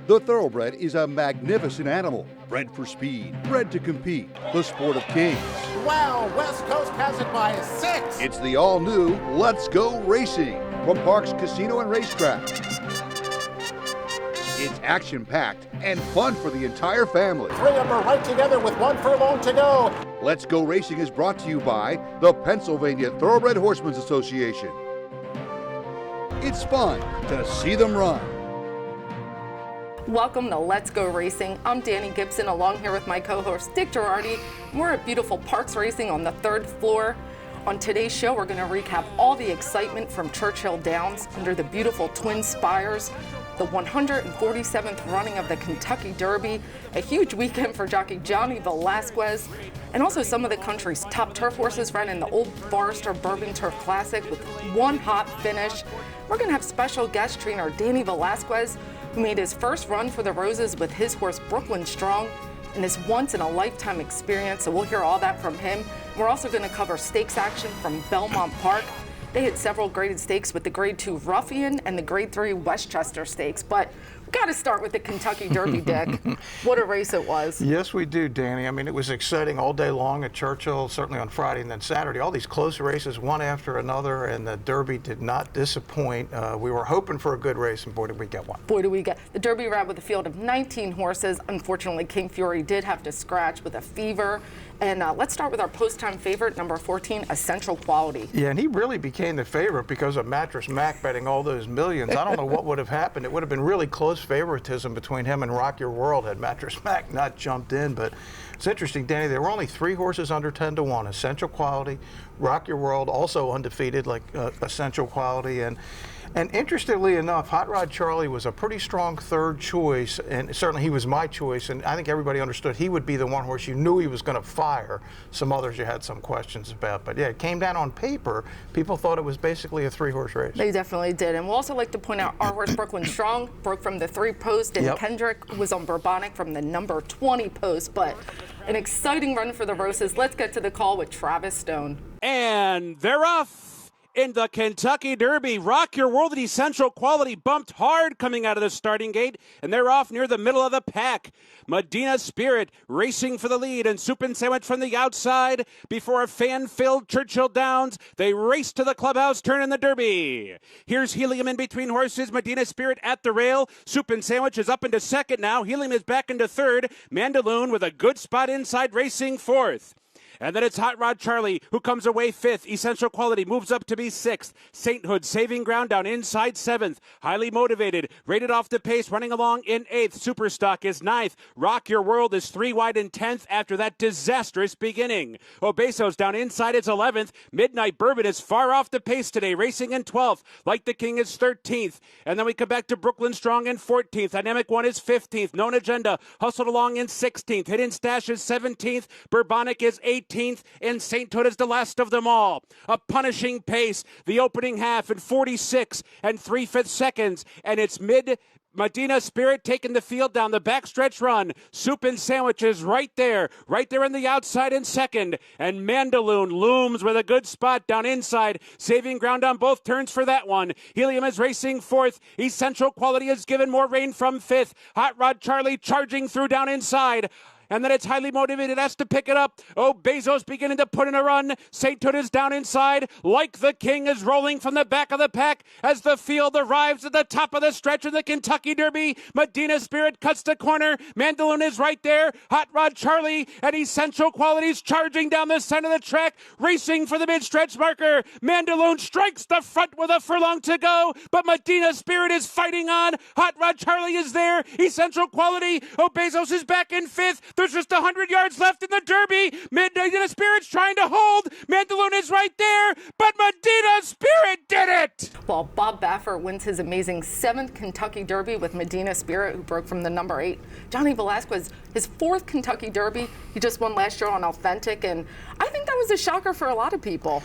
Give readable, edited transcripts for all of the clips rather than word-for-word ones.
The thoroughbred is a magnificent animal, bred for speed, bred to compete, the sport of kings. Wow, West Coast has it by 6. It's the all-new Let's Go Racing from Parx Casino and Racetrack. It's action-packed and fun for the entire family. 3 of them are right together with 1 furlong to go. Let's Go Racing is brought to you by the Pennsylvania Thoroughbred Horsemen's Association. It's fun to see them run. Welcome to Let's Go Racing. I'm Danny Gibson, along here with my co-host Dick Girardi. We're at beautiful Parx Racing on the 3rd floor. On today's show, we're going to recap all the excitement from Churchill Downs under the beautiful twin spires, the 147th running of the Kentucky Derby, a huge weekend for jockey Johnny VELAZQUEZ, and also some of the country's top turf horses ran in the Old Forester Bourbon Turf Classic with one hot finish. We're going to have special guest trainer Danny VELAZQUEZ, who made his first run for the Roses with his horse Brooklyn Strong in this once-in-a-lifetime experience, so we'll hear all that from him. We're also going to cover stakes action from Belmont Park. They had several graded stakes with the Grade 2 Ruffian and the Grade 3 Westchester Stakes, but we've got to start with the Kentucky Derby, Dick. What a race it was. Yes, we do, Danny. I mean, it was exciting all day long at Churchill, certainly on Friday and then Saturday. All these close races, one after another, and the Derby did not disappoint. We were hoping for a good race, and boy, did we get one. Boy, did we get. The Derby ran with a field of 19 horses. Unfortunately, King Fury did have to scratch with a fever. And let's start with our post-time favorite, number 14, Essential Quality. Yeah, and he really became the favorite because of Mattress Mac betting all those millions. I don't know what would have happened. It would have been really close favoritism between him and Rock Your World had Mattress Mac not jumped in. But it's interesting, Danny, there were only 3 horses under 10 to 1. Essential Quality, Rock Your World, also undefeated like Essential Quality. And interestingly enough, Hot Rod Charlie was a pretty strong third choice, and certainly he was my choice, and I think everybody understood he would be the one horse you knew he was going to fire. Some others you had some questions about, but yeah, it came down on paper. People thought it was basically a 3-horse race. They definitely did, and we'll also like to point out our horse Brooklyn Strong broke from the 3 post, and Kendrick was on Bourbonic from the number 20 post, but an exciting run for the Roses. Let's get to the call with Travis Stone. And they're off. In the Kentucky Derby, Rock Your World and Essential Quality bumped hard coming out of the starting gate, and they're off near the middle of the pack. Medina Spirit racing for the lead, and Soup and Sandwich from the outside before a fan-filled Churchill Downs. They race to the clubhouse turn in the Derby. Here's Helium in between horses. Medina Spirit at the rail. Soup and Sandwich is up into second now. Helium is back into third. Mandaloun with a good spot inside racing fourth. And then it's Hot Rod Charlie, who comes away 5th. Essential Quality moves up to be 6th. Sainthood saving ground down inside 7th. Highly motivated, rated off the pace, running along in 8th. Superstock is 9th. Rock Your World is 3 wide in 10th after that disastrous beginning. Obeso's down inside its 11th. Midnight Bourbon is far off the pace today, racing in 12th. Like the King is 13th. And then we come back to Brooklyn Strong in 14th. Dynamic One is 15th. Known Agenda hustled along in 16th. Hidden Stash is 17th. Bourbonic is 18th. And Sainthood is the last of them all. A punishing pace, the opening half in 46 and 3/5 seconds, and it's Medina Spirit taking the field down the backstretch run. Soup and Sandwiches right there on the outside in second, and Mandaloun looms with a good spot down inside, saving ground on both turns for that one. Helium is racing 4th. Essential Quality is given more rain from 5th. Hot Rod Charlie charging through down inside. And then it's Highly Motivated, has to pick it up. Oh, Bezos beginning to put in a run. Sainthood is down inside. Like the King is rolling from the back of the pack as the field arrives at the top of the stretch of the Kentucky Derby. Medina Spirit cuts the corner. Mandaloun is right there. Hot Rod Charlie and Essential Qualities charging down the center of the track, racing for the mid-stretch marker. Mandaloun strikes the front with a furlong to go, but Medina Spirit is fighting on. Hot Rod Charlie is there. Essential Quality. Oh, Bezos is back in 5th. There's just 100 yards left in the Derby. Medina Spirit's trying to hold. Mandaloun is right there, but Medina Spirit did it! Well, Bob Baffert wins his amazing 7th Kentucky Derby with Medina Spirit, who broke from the number 8. Johnny VELAZQUEZ, his 4th Kentucky Derby. He just won last year on Authentic, and I think that was a shocker for a lot of people.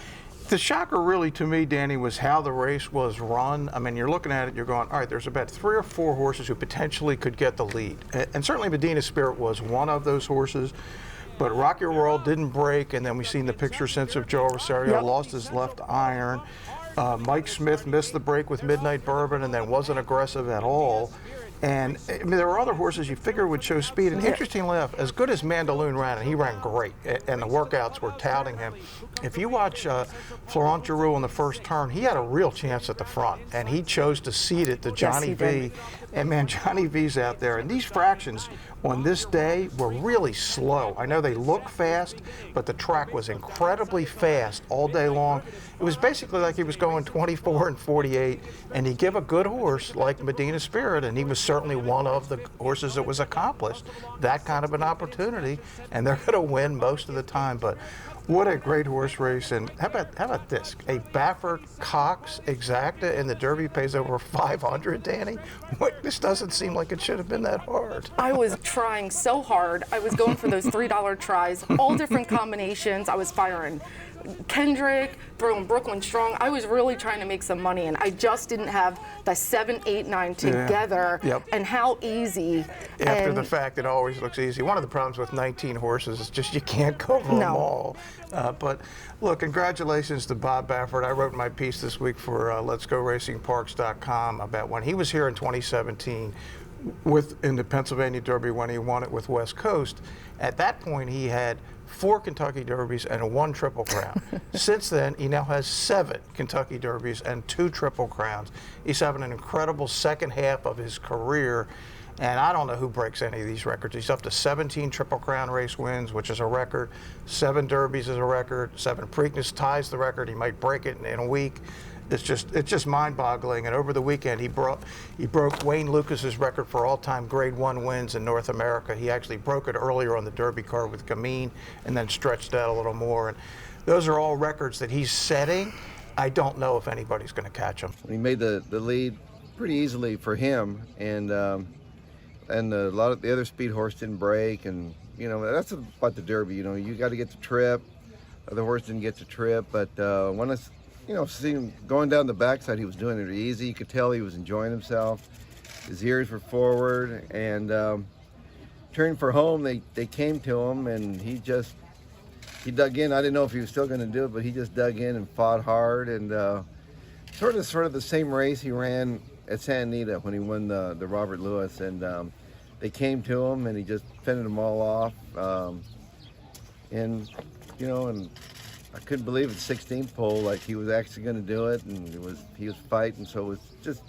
The shocker really to me, Danny, was how the race was run. I mean, you're looking at it, you're going, all right, there's about 3 or 4 horses who potentially could get the lead. And certainly Medina Spirit was one of those horses. But Rock Your World didn't break, and then we've seen the picture since of Joe Rosario, lost his left iron. Mike Smith missed the break with Midnight Bourbon and then wasn't aggressive at all. And I mean, there were other horses you figure would show speed. And interestingly enough, as good as Mandalloun ran, and he ran great, and the workouts were touting him. If you watch Florent Giroux in the first turn, he had a real chance at the front, and he chose to cede it to Johnny V. And man, Johnny V's out there. And these fractions on this day were really slow. I know they look fast, but the track was incredibly fast all day long. It was basically like he was going 24 and 48, and he give a good horse like Medina Spirit, and he was certainly one of the horses that was accomplished that kind of an opportunity, and they're going to win most of the time. But what a great horse race. And how about this? A BAFFERT Cox Exacta in the Derby pays over $500, Danny. This doesn't seem like it should have been that hard. I was trying so hard. I was going for those $3 tries, all different combinations. I was firing Kendrick, throwing Brooklyn Strong. I was really trying to make some money, and I just didn't have the 7, 8, 9 together. And how easy. After the fact, it always looks easy. One of the problems with 19 horses is just you can't cover them all. But look, congratulations to Bob Baffert. I wrote my piece this week for Let'sGoRacingParx.com about when he was here in 2017 in the Pennsylvania Derby when he won it with West Coast. At that point, he had 4 Kentucky Derbies and 1 Triple Crown. Since then, he now has 7 Kentucky Derbies and 2 Triple Crowns. He's having an incredible second half of his career, and I don't know who breaks any of these records. He's up to 17 Triple Crown race wins, which is a record. 7 Derbies is a record. 7 Preakness ties the record. He might break it in a week. It's just mind-boggling. And over the weekend, he broke Wayne Lucas's record for all-time Grade 1 wins in North America. He actually broke it earlier on the Derby card with Gamine, and then stretched out a little more. And those are all records that he's setting. I don't know if anybody's going to catch him. He made the lead pretty easily for him, and a lot of the other speed horse didn't break, and you know that's about the Derby. You know, you got to get the trip. The horse didn't get the trip, but when it's seeing him going down the backside, he was doing it easy. You could tell he was enjoying himself. His ears were forward, and turning for home, they came to him, and he dug in. I didn't know if he was still going to do it, but he just dug in and fought hard, and sort of the same race he ran at Santa Anita when he won the Robert Lewis, and they came to him, and he just fended them all off, and I couldn't believe at 16th pole, like he was actually going to do it, and he was fighting. So it was just,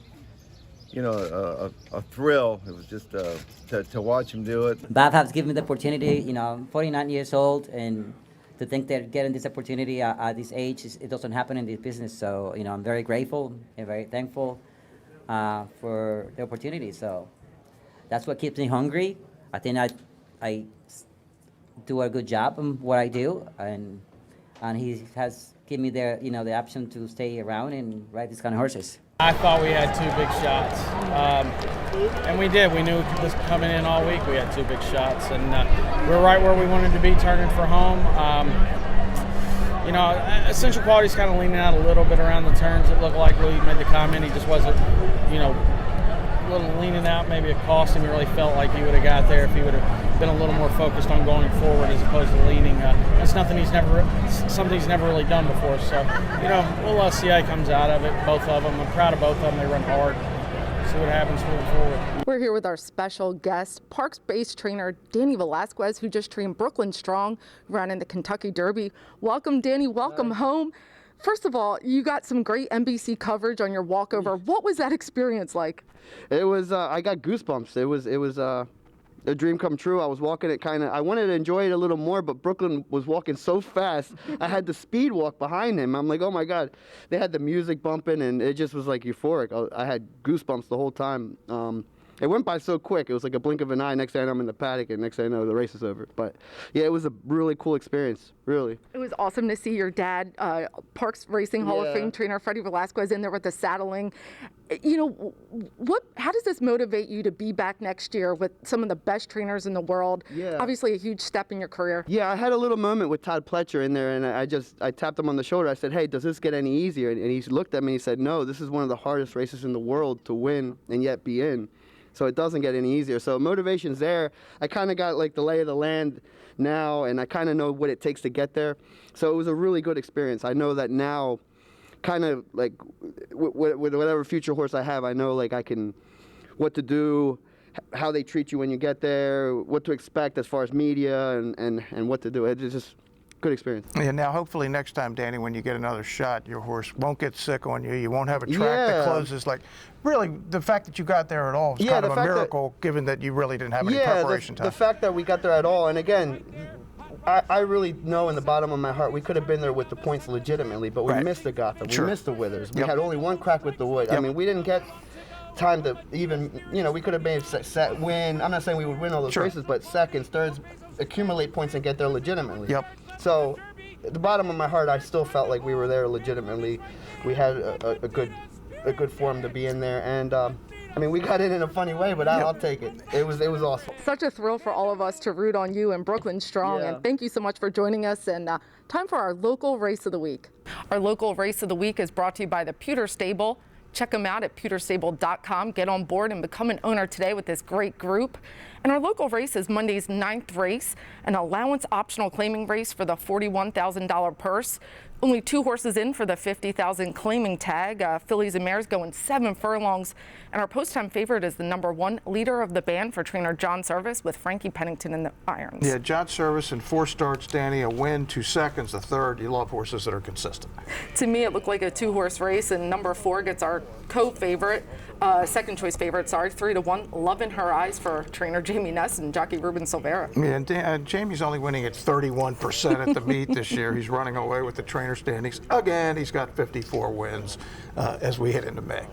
a thrill. It was just to watch him do it. Bob has given me the opportunity. I'm 49 years old, and to think that getting this opportunity at this age, it doesn't happen in this business. So I'm very grateful and very thankful for the opportunity. So that's what keeps me hungry. I think I do a good job in what I do, and he has given me the option to stay around and ride these kind of horses. I thought we had 2 big shots, and we did. We knew this coming in all week. We had 2 big shots, and we're right where we wanted to be, turning for home. Essential Quality's kind of leaning out a little bit around the turns. It looked like Louis made the comment. He just wasn't, a little leaning out. Maybe it cost him. He really felt like he would have got there if he would have been a little more focused on going forward as opposed to leaning. That's something he's never really done before. So, we'll see how he comes out of it. Both of them. I'm proud of both of them. They run hard. See what happens moving forward. We're here with our special guest, Parx-based trainer Danny VELAZQUEZ, who just trained Brooklyn Strong, who ran in the Kentucky Derby. Welcome, Danny. Welcome home. First of all, you got some great NBC coverage on your walkover. What was that experience like? It was, I got goosebumps. It was a dream come true. I was walking it I wanted to enjoy it a little more, but Brooklyn was walking so fast, I had to speed walk behind him. I'm like, oh my God. They had the music bumping, and it just was like euphoric. I had goosebumps the whole time. It went by so quick. It was like a blink of an eye. Next thing I know, I'm in the paddock, and next thing I know, the race is over. But yeah, it was a really cool experience, really. It was awesome to see your dad, Parx Racing Hall of Fame trainer Freddie VELAZQUEZ, in there with the saddling. How does this motivate you to be back next year with some of the best trainers in the world? Yeah. Obviously a huge step in your career. Yeah, I had a little moment with Todd Pletcher in there, and I tapped him on the shoulder. I said, hey, does this get any easier? And he looked at me and he said, no, this is one of the hardest races in the world to win and yet be in. So it doesn't get any easier. So motivation's there. I kind of got like the lay of the land now, and I kind of know what it takes to get there. So it was a really good experience. I know that now, kind of like with whatever future horse I have, I know like what to do how they treat you when you get there, what to expect as far as media and what to do. It's just good experience. Yeah, now hopefully next time, Danny, when you get another shot, your horse won't get sick on you. You won't have a track that closes. Like, really, the fact that you got there at all is kind of a miracle, given that you really didn't have any preparation time. The fact that we got there at all, and again, I really know in the bottom of my heart we could have been there with the points legitimately, but we missed the Gotham, we missed the Withers. We had only one crack with the Wood. I mean, we didn't get time to even, we could have made win. I'm not saying we would win all those races, but seconds, thirds, accumulate points and get there legitimately. So, at the bottom of my heart, I still felt like we were there legitimately. We had a good form to be in there, and I mean, we got in a funny way, but I'll take it. It was awesome. Such a thrill for all of us to root on you and Brooklyn Strong, and thank you so much for joining us. And time for our local race of the week. Our local race of the week is brought to you by the Pewter Stable. Check them out at pewterstable.com. Get on board and become an owner today with this great group. And our local race is Monday's 9th race, an allowance optional claiming race for the $41,000 purse. Only 2 horses in for the $50,000 claiming tag. Fillies and mares going 7 furlongs. And our post-time favorite is the #1 leader of the band for trainer John Servis with Frankie Pennington in the irons. Yeah, John Servis in 4 starts, Danny, a win, 2 seconds, the third. You love horses that are consistent. To me, it looked like a 2-horse race, and #4 gets our co-favorite, second choice favorite, 3-1, Love in Her Eyes for trainer Jamie Ness and jockey Ruben Silvera. Yeah, and Jamie's only winning at 31% at the meet this year. He's running away with the trainer standings. Again, he's got 54 wins as we head into May.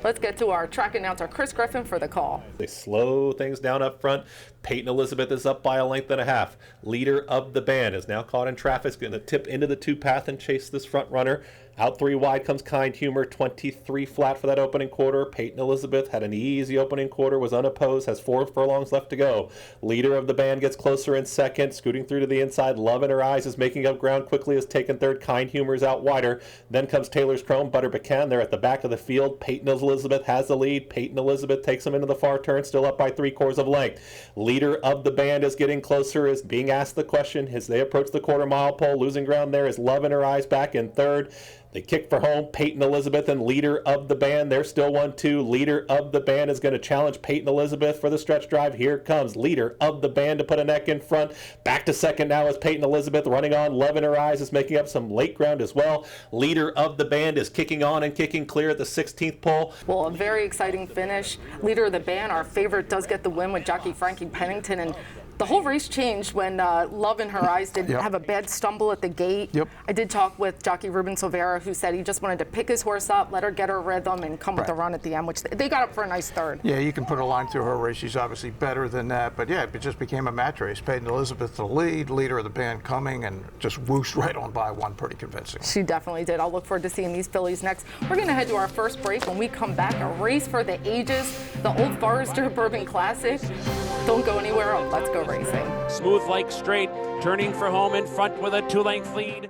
Let's get to our track announcer, Chris Griffin, for the call. They slow things down up front. Peyton Elizabeth is up by a length and a half. Leader of the band is now caught in traffic. Is going to tip into the 2 path and chase this front runner. Out 3 wide comes Kind Humor, 23 flat for that opening quarter. Peyton Elizabeth had an easy opening quarter, was unopposed, has 4 furlongs left to go. Leader of the band gets closer in second, scooting through to the inside. Love in Her Eyes is making up ground quickly, has taken third. Kind Humor is out wider. Then comes Taylor's Chrome, Butter Pecan. They're at the back of the field. Peyton Elizabeth has the lead. Peyton Elizabeth takes him into the far turn, still up by 3/4 of length. Leader of the band is getting closer, is being asked the question as they approach the quarter-mile pole. Losing ground there is Love in Her Eyes back in third. They kick for home. Peyton Elizabeth and Leader of the Band. They're still 1-2. Leader of the Band is going to challenge Peyton Elizabeth for the stretch drive. Here comes Leader of the Band to put a neck in front. Back to second now is Peyton Elizabeth running on. Love in Her Eyes is making up some late ground as well. Leader of the Band is kicking on and kicking clear at the 16th pole. Well, a very exciting finish. Leader of the Band, our favorite, does get the win with jockey Frankie Pennington. And the whole race changed when Love in Her Eyes did have a bad stumble at the gate. I did talk with jockey Ruben Silvera, who said he just wanted to pick his horse up, let her get her rhythm, and come with a run at the end, which they got up for a nice third. Yeah, you can put a line through her race. She's obviously better than that. But yeah, it just became a match race. Peyton Elizabeth the lead, Leader of the Band coming, and just whooshed right on by one pretty convincing. She definitely did. I'll look forward to seeing these fillies next. We're going to head to our first break. When we come back, a race for the ages, the Old Forester Bourbon Classic. Don't go anywhere. Let's go racing. Smooth like straight, turning for home in front with a 2-length lead.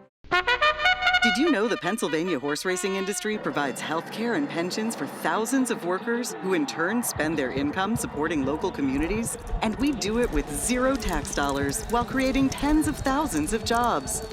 Did you know the Pennsylvania horse racing industry provides health care and pensions for thousands of workers who in turn spend their income supporting local communities? And we do it with 0 tax dollars while creating tens of thousands of jobs.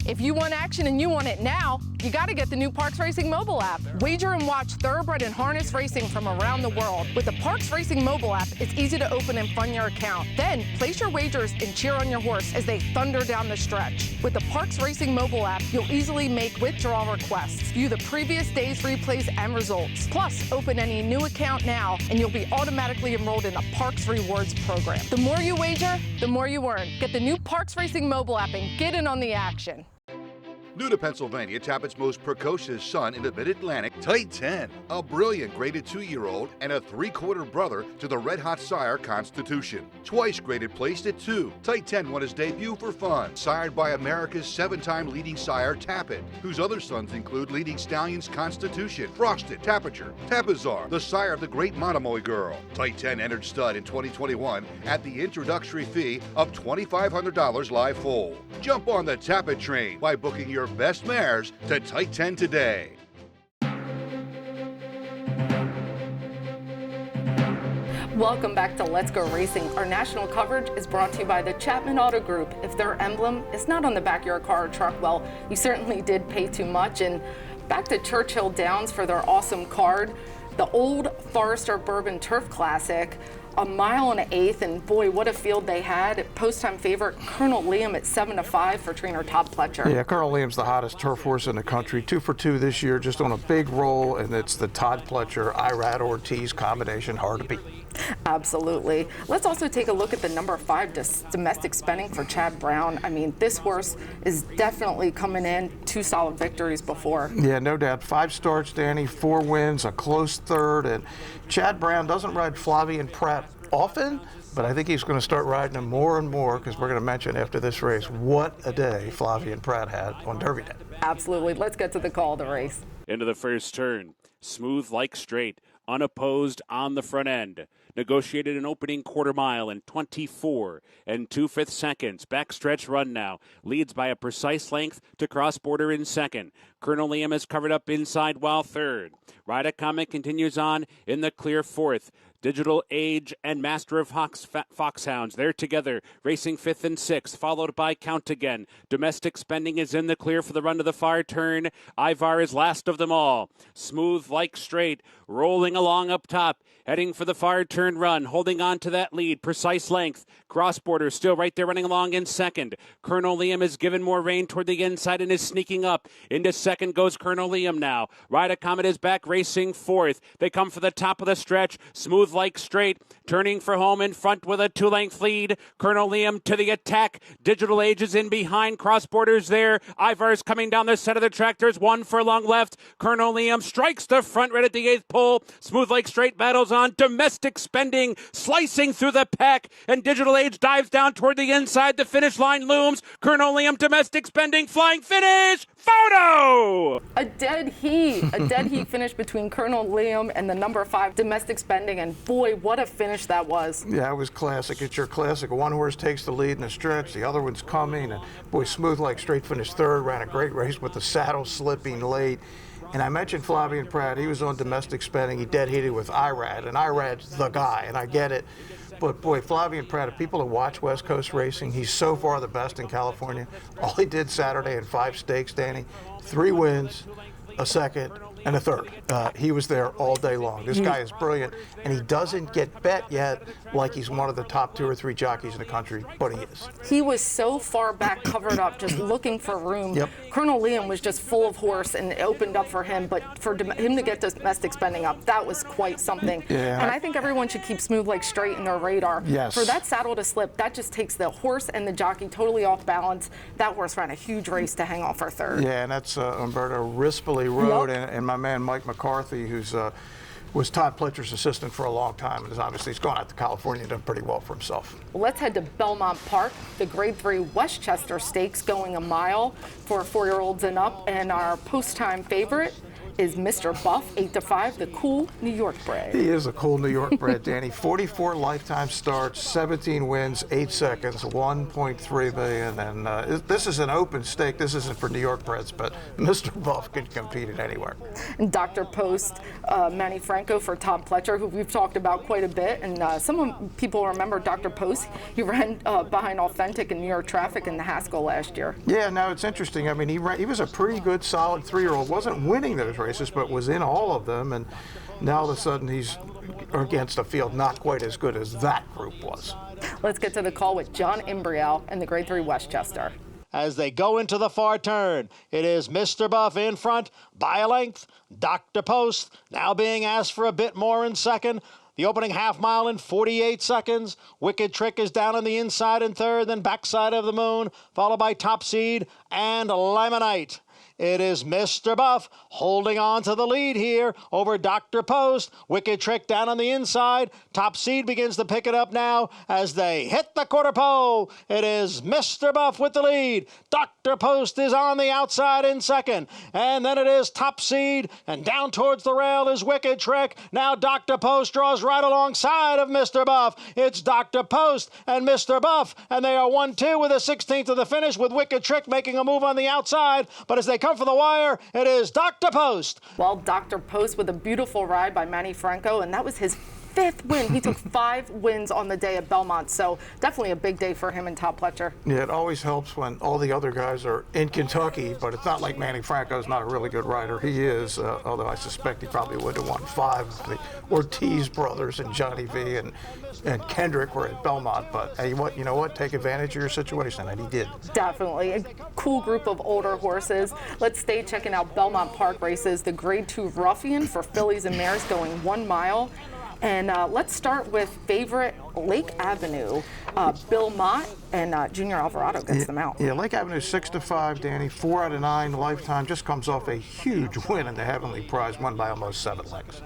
If you want action and you want it now, you got to get the new Parx Racing mobile app. Wager and watch thoroughbred and harness racing from around the world. With the Parx Racing mobile app, it's easy to open and fund your account. Then place your wagers and cheer on your horse as they thunder down the stretch. With the Parx Racing mobile app, you'll easily make withdrawal requests, view the previous day's replays and results. Plus, open any new account now, and you'll be automatically enrolled in the Parx Rewards program. The more you wager, the more you earn. Get the new Parx Racing mobile app and get in on the action. New to Pennsylvania, Tappett's most precocious son in the Mid-Atlantic, Tight 10, a brilliant graded 2-year-old and a 3/4 brother to the red-hot sire Constitution. Twice graded placed at 2, Tight 10 won his debut for fun, sired by America's 7-time leading sire Tappet, whose other sons include leading stallions Constitution, Frosted, Tapiture, Tapizar, the sire of the great Monomoy Girl. Tight 10 entered stud in 2021 at the introductory fee of $2,500 live foal. Jump on the Tappet train by booking your best mares to Tight 10 today. Welcome back to Let's Go Racing. Our national coverage is brought to you by the Chapman Auto Group. If their emblem is not on the back of your car or truck, well, you certainly did pay too much. And back to Churchill Downs for their awesome card, the Old Forester Bourbon Turf Classic. a mile and an eighth, and boy, what a field they had. Post-time favorite, Colonel Liam at 7-5 for trainer Todd Pletcher. Yeah, Colonel Liam's the hottest turf horse in the country. 2 for 2 this year, just on a big roll, and it's the Todd Pletcher, Irad Ortiz combination, hard to beat. Absolutely. Let's also take a look at the number 5 domestic spending for Chad Brown. I mean, this horse is definitely coming in 2 solid victories before. Yeah, no doubt. 5 starts, Danny, 4 wins, a close third, and Chad Brown doesn't ride Flavien Prat often, but I think he's going to start riding him more and more, because we're going to mention after this race what a day Flavien Prat had on Derby Day. Absolutely. Let's get to the call of the race. Into the first turn. Smooth like straight. Unopposed on the front end. Negotiated an opening quarter mile in 24 and 2/5 seconds. Backstretch run now. Leads by a precise length to cross border in second. Colonel Liam is covered up inside while third. Ride Comet continues on in the clear fourth. Digital Age and Master of Foxhounds, they're together, racing 5th and 6th, followed by Count Again. Domestic Spending is in the clear for the run to the far turn. Ivar is last of them all. Smooth like straight, rolling along up top, heading for the far turn run, holding on to that lead, precise length. Cross border still right there running along in second. Colonel Liam is given more rein toward the inside and is sneaking up. Into second goes Colonel Liam now. Ride Comet is back racing fourth. They come for the top of the stretch. Smooth like straight, turning for home in front with a 2-length lead. Colonel Liam to the attack. Digital Age is in behind. Cross borders there. Ivar's coming down the center of the track. There's 1 furlong left. Colonel Liam strikes the front right at the 8th pole. Smooth like straight battles on. Domestic Spending slicing through the pack, and Digital Age dives down toward the inside. The finish line looms. Colonel Liam, Domestic Spending, flying finish. Photo! A dead heat finish between Colonel Liam and the number 5 Domestic Spending, and boy, what a finish that was. Yeah, it was classic. It's your classic. One horse takes the lead in the stretch, the other one's coming, and boy, Smooth like straight finished third, ran a great race with the saddle slipping late. And I mentioned Flavien Prat. He was on Domestic Spending. He dead heated with Irad, and Irad's the guy, and I get it. But boy, Flavien Prat, if people who watch West Coast racing, he's so far the best in California. All he did Saturday in 5 stakes, Danny, 3 wins, a second, and a third. He was there all day long. This guy is brilliant, and he doesn't get bet yet like he's one of the top 2 or 3 jockeys in the country, but he is. He was so far back, covered up, just looking for room. Yep. Colonel Liam was just full of horse, and it opened up for him, but for him to get Domestic Spending up, that was quite something. Yeah. And I think everyone should keep Smooth like straight in their radar. Yes. For that saddle to slip, that just takes the horse and the jockey totally off balance. That horse ran a huge race to hang off for third. Yeah, and that's Umberto Rispoli rode, and my man Mike McCarthy, who's was Todd Pletcher's assistant for a long time, and obviously he's gone out to California and done pretty well for himself. Well, let's head to Belmont Park, the Grade 3 Westchester Stakes, going a mile for 4-year-olds and up, and our post-time favorite is Mr. Buff, 8-5, the cool New York bred. He is a cool New York bred, Danny. 44 lifetime starts, 17 wins, 8 seconds, 1.3 million, and this is an open stake. This isn't for New York breds, but Mr. Buff could compete at anywhere. And Dr. Post, Manny Franco for Todd Pletcher, who we've talked about quite a bit, and some people remember Dr. Post. He ran behind Authentic in New York Traffic in the Haskell last year. Yeah, no, it's interesting. I mean, he was a pretty good, solid 3-year-old. Wasn't winning those races, but was in all of them, and now all of a sudden he's against a field not quite as good as that group was. Let's get to the call with John Imbriel in the Grade 3 Westchester. As they go into the far turn, it is Mr. Buff in front by a length. Dr. Post now being asked for a bit more in second. The opening half mile in 48 seconds. Wicked Trick is down on the inside in third, then Backside of the Moon, followed by Top Seed and Limonite. It is Mr. Buff holding on to the lead here over Dr. Post. Wicked Trick down on the inside. Top Seed begins to pick it up now as they hit the quarter pole. It is Mr. Buff with the lead. Dr. Post is on the outside in second. And then it is Top Seed, and down towards the rail is Wicked Trick. Now Dr. Post draws right alongside of Mr. Buff. It's Dr. Post and Mr. Buff, and they are 1-2 with a 16th of the finish, with Wicked Trick making a move on the outside. But as they come for the wire, it is Dr. Post. Well, Dr. Post with a beautiful ride by Manny Franco, and that was his 5th win. He took 5 wins on the day at Belmont, so definitely a big day for him and Todd Pletcher. Yeah, it always helps when all the other guys are in Kentucky, but it's not like Manny Franco's not a really good rider. He is, although I suspect he probably would have won 5 if the Ortiz brothers and Johnny V and Kendrick were at Belmont. But hey, you know what? Take advantage of your situation, and he did. Definitely. A cool group of older horses. Let's stay checking out Belmont Park races. The Grade 2 Ruffian for fillies and mares going 1 mile. And let's start with favorite Lake Avenue. Bill Mott and Junior Alvarado gets them out. Yeah, Lake Avenue 6-5, Danny. 4 out of 9 lifetime. Just comes off a huge win in the Heavenly Prize, won by almost 7 lengths.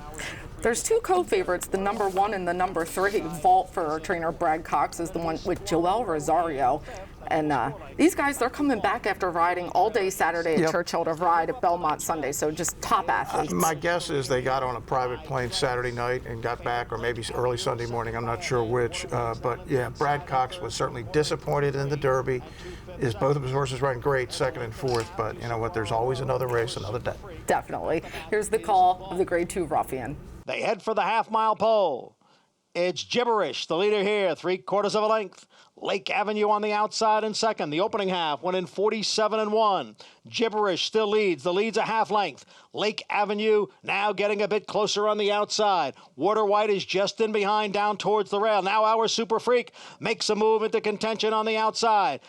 There's 2 co-favorites, the number 1 and the number 3. Vault for our trainer Brad Cox is the one with Joel Rosario. And these guys, they're coming back after riding all day Saturday at Churchill to ride at Belmont Sunday, so just top athletes. My guess is they got on a private plane Saturday night and got back, or maybe early Sunday morning, I'm not sure which. But yeah, Brad Cox was certainly disappointed in the Derby. Both of his horses riding great, 2nd and 4th, but you know what, there's always another race, another day. Definitely. Here's the call of the Grade 2 Ruffian. They head for the half-mile pole. It's Gibberish, the leader here, 3/4 of a length. Lake Avenue on the outside in second. The opening half went in 47-1. Gibberish still leads. The lead's a half length. Lake Avenue now getting a bit closer on the outside. Water White is just in behind down towards the rail. Now our Super Freak makes a move into contention on the outside.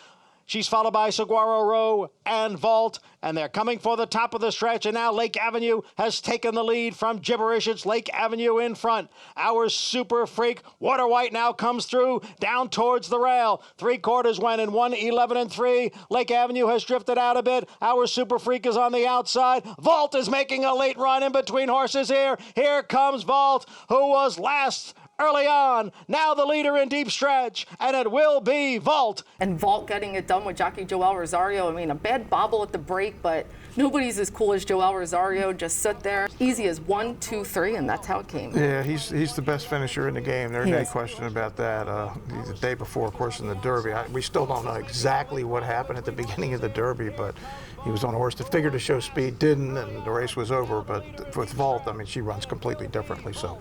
She's followed by Saguaro Row and Vault, and they're coming for the top of the stretch, and now Lake Avenue has taken the lead from Gibberish. It's Lake Avenue in front. Our Super Freak, Water White, now comes through down towards the rail. 3/4 went in 1:11-3. Lake Avenue has drifted out a bit. Our Super Freak is on the outside. Vault is making a late run in between horses here. Here comes Vault, who was last early on. Now the leader in deep stretch, and it will be Vault. And Vault getting it done with jockey Joel Rosario. I mean, a bad bobble at the break, but nobody's as cool as Joel Rosario. Just sit there. Easy as 1, 2, 3, and that's how it came. Yeah, he's the best finisher in the game. There's no question about that. The day before, of course, in the Derby, we still don't know exactly what happened at the beginning of the Derby, but he was on a horse that figured to show speed, didn't, and the race was over. But with Vault, I mean, she runs completely differently. So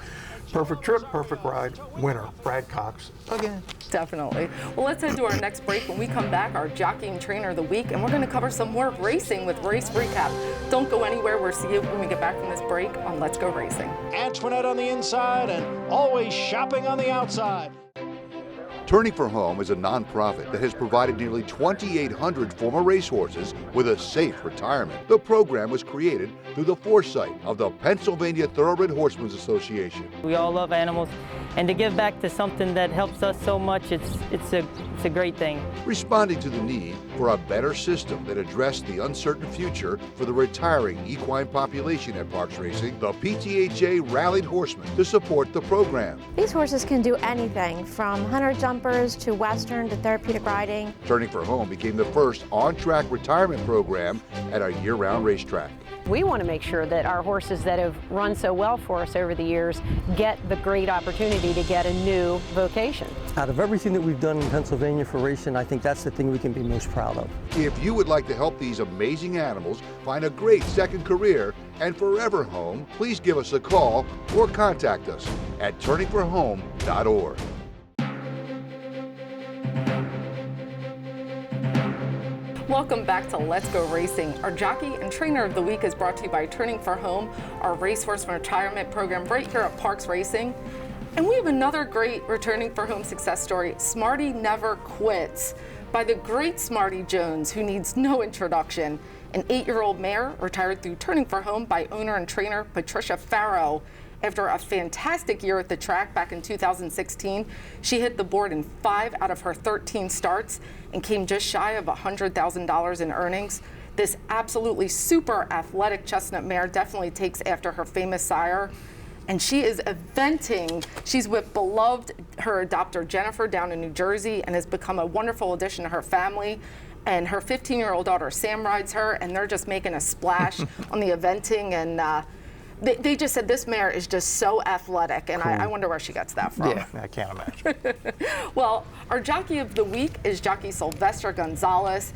perfect trip, perfect ride, winner, Brad Cox again. Definitely. Well, let's head to our next break. When we come back, our jockey and trainer of the week, and we're going to cover some more racing with Race Recap. Don't go anywhere. We'll see you when we get back from this break on Let's Go Racing. Antoinette on the inside and always shopping on the outside. Turning for Home is a nonprofit that has provided nearly 2,800 former racehorses with a safe retirement. The program was created through the foresight of the Pennsylvania Thoroughbred Horsemen's Association. We all love animals, and to give back to something that helps us so much, it's a great thing. Responding to the need for a better system that addressed the uncertain future for the retiring equine population at Parx Racing, the PTHA rallied horsemen to support the program. These horses can do anything from hunter jumpers to Western to therapeutic riding. Turning for Home became the first on-track retirement program at a year-round racetrack. We want to make sure that our horses that have run so well for us over the years get the great opportunity to get a new vocation. Out of everything that we've done in Pennsylvania for racing, I think that's the thing we can be most proud of. If you would like to help these amazing animals find a great second career and forever home, please give us a call or contact us at turningforhome.org. Welcome back to Let's Go Racing. Our jockey and trainer of the week is brought to you by Turning for Home, our racehorse retirement program right here at Parx Racing. And we have another great returning for home success story, Smarty Never Quits, by the great Smarty Jones, who needs no introduction. An 8-year-old mare retired through Turning for Home by owner and trainer Patricia Farrow. After a fantastic year at the track back in 2016, she hit the board in 5 out of her 13 starts and came just shy of $100,000 in earnings. This absolutely super athletic chestnut mare definitely takes after her famous sire. And she is eventing. She's with beloved her adopter Jennifer down in New Jersey and has become a wonderful addition to her family. And her 15-year-old daughter Sam rides her, and they're just making a splash on the eventing. And they just said this mare is just so athletic, and cool. I wonder where she gets that from. Yeah, I can't imagine. Well, our jockey of the week is jockey Sylvester Gonzalez.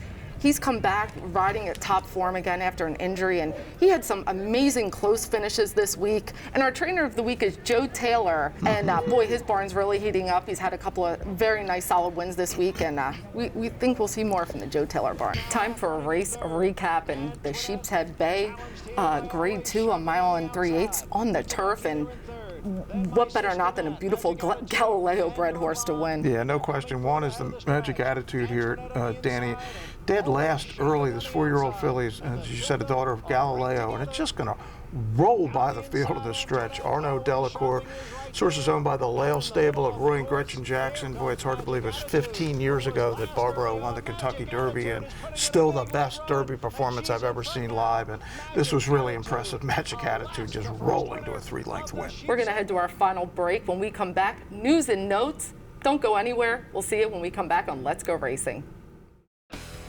He's come back riding at top form again after an injury, and he had some amazing close finishes this week. And our trainer of the week is Joe Taylor, and boy, his barn's really heating up. He's had a couple of very nice solid wins this week, and we think we'll see more from the Joe Taylor barn. Time for a race recap in the Sheep's Head Bay, grade 2, a mile and 3/8 on the turf, and what better not than a beautiful Galileo bred horse to win? Yeah, no question. One is the Magic Attitude here, Danny. Dead last early, this 4-year-old filly, as you said, a daughter of Galileo, and it's just going to roll by the field of this stretch. Arnaud Delacour, source is owned by the Lale stable of Roy and Gretchen Jackson. Boy, it's hard to believe it was 15 years ago that Barbara won the Kentucky Derby, and still the best Derby performance I've ever seen live. And this was really impressive. Magic Attitude just rolling to a 3-length win. We're going to head to our final break. When we come back, news and notes. Don't go anywhere. We'll see you when we come back on Let's Go Racing.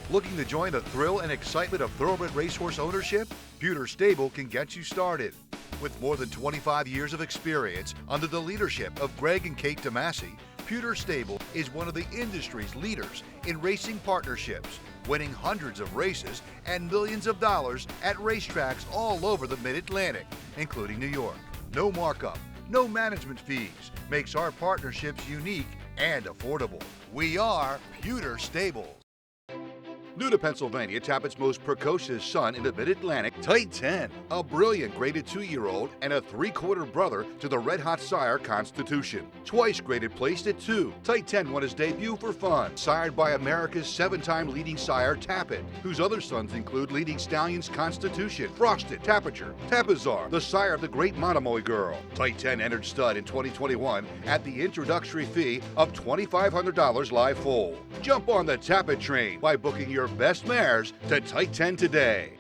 Looking to join the thrill and excitement of thoroughbred racehorse ownership? Pewter Stable can get you started. With more than 25 years of experience under the leadership of Greg and Kate DeMasi, Pewter Stable is one of the industry's leaders in racing partnerships, winning hundreds of races and millions of dollars at racetracks all over the Mid-Atlantic, including New York. No markup, no management fees, makes our partnerships unique and affordable. We are Pewter Stable. New to Pennsylvania, Tappett's most precocious son in the Mid-Atlantic, Tight 10, a brilliant graded 2-year-old and a 3/4 brother to the red-hot sire Constitution. Twice graded placed at 2, Tight 10 won his debut for fun, sired by America's 7-time leading sire Tappet, whose other sons include leading stallions Constitution, Frosted, Tapiture, Tapizar, the sire of the great Monomoy Girl. Tight 10 entered stud in 2021 at the introductory fee of $2,500 live full. Jump on the Tappet train by booking your best mares to Tight 10 today.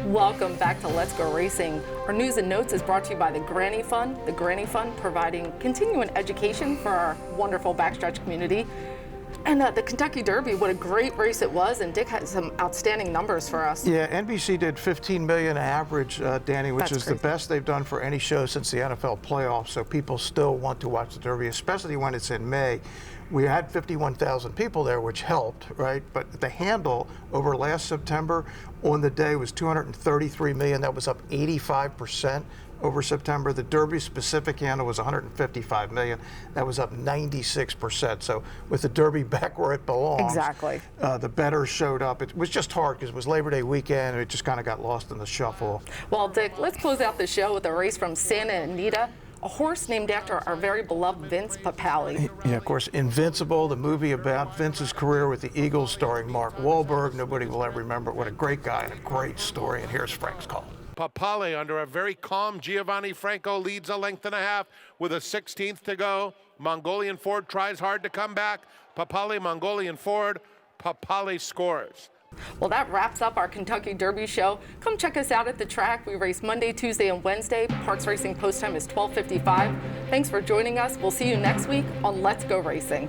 Welcome back to Let's Go Racing. Our news and notes is brought to you by the Granny Fund. The Granny Fund providing continuing education for our wonderful backstretch community. And the Kentucky Derby, what a great race it was, and Dick had some outstanding numbers for us. Yeah, NBC did 15 million average, Danny, which That's is crazy. the best they've done for any show since the NFL playoffs, so people still want to watch the Derby, especially when it's in May. We had 51,000 people there, which helped, right? But the handle over last September on the day was 233 million. That was up 85% over September. The Derby specific handle was 155 million. That was up 96%. So with the Derby back where it belongs, Exactly. The bettors showed up. It was just hard because it was Labor Day weekend and it just kind of got lost in the shuffle. Well, Dick, let's close out the show with a race from Santa Anita, a horse named after our very beloved Vince Papale. Yeah, of course, Invincible, the movie about Vince's career with the Eagles starring Mark Wahlberg. Nobody will ever remember. What a great guy and a great story. And here's Frank's call. Papale under a very calm Giovanni Franco leads a length and a half with a 16th to go. Mongolian Ford tries hard to come back. Papale, Mongolian Ford, Papale scores. Well, that wraps up our Kentucky Derby show. Come check us out at the track. We race Monday, Tuesday, and Wednesday. Parx Racing post time is 12:55. Thanks for joining us. We'll see you next week on Let's Go Racing.